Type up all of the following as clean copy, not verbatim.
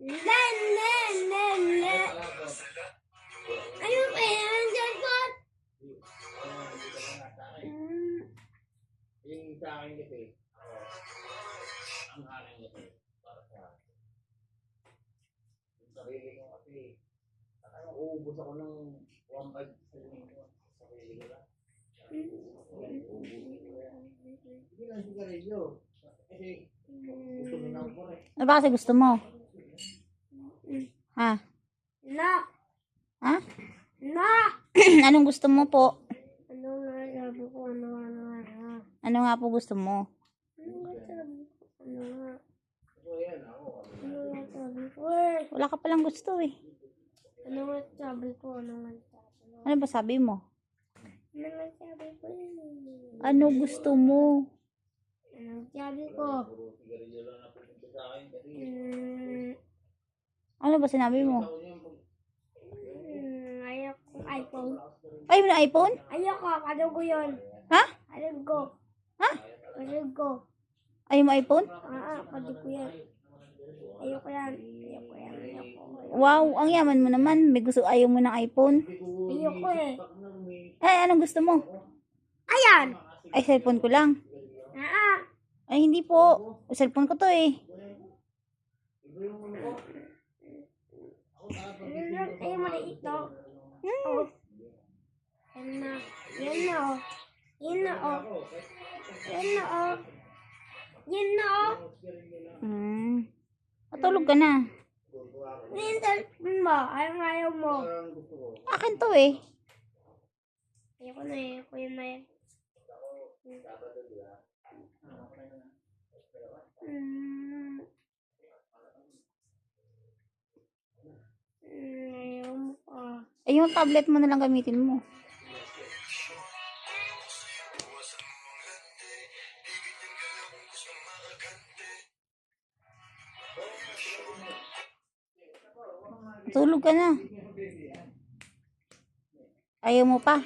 Ano ba yan? Jackpot? Yung sa akin kasi, ang akin kasi, para sa yung sarili ko kasi, uubos ako ng 1.5 sa linggo. Sarili ko lang. Hindi lang sigarilyo. Kasi, gusto mo lang po eh. Ano ba kasi gusto mo? Ha? Na! Ha? Na! Anong gusto mo po? Ano nga sabi ko? Ano? Ano nga po gusto mo? Ano nga sabi ko? Ano nga? So, yan ako. Ano nga sabi ko? Eh! Wala ka palang gusto eh. Ano nga sabi ko? Ano nga sabi ko? Ano ba sabi mo? Ano nga sabi ko? Ano gusto mo? Ano nga sabi ko? Puro sigarilyo lang na pupunta sa akin kasi, Ano ba sinabi mo? Ayaw ko iPhone. Ay, mo na iPhone? Ayaw ko. Ano ko yun? Ha? Ano ko? Ha? Ano ko? Ayaw mo iPhone? Ano ko yan? Ayaw ko yan. Ayaw ko yan. Ayaw ko. Wow, ang yaman mo naman. May gusto, ayaw mo ng iPhone. Ayaw ko eh. Ay, anong gusto mo? Ayan! Ay, cellphone ko lang. Ay, hindi po. Cellphone ko to eh. Ayaw mo na ito. Oh. Yan na. Yan na oh. Yan na oh. Yan na oh. Yan na oh. Matulog ka na. Yan cellphone mo. Ayaw mo. Akin to eh. Ayaw ko na eh. Kuya na yan. Ayaw mo pa. Ay, yung tablet mo na lang gamitin mo. Tulog ka na. Ayaw mo pa.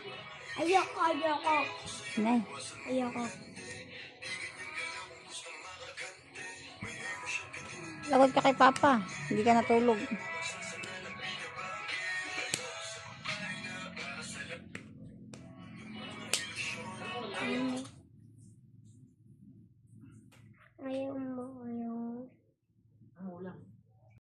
Ayaw ko. Ayaw ko. Nay. Ayaw ko. Lagod ka kay Papa. Hindi ka natulog.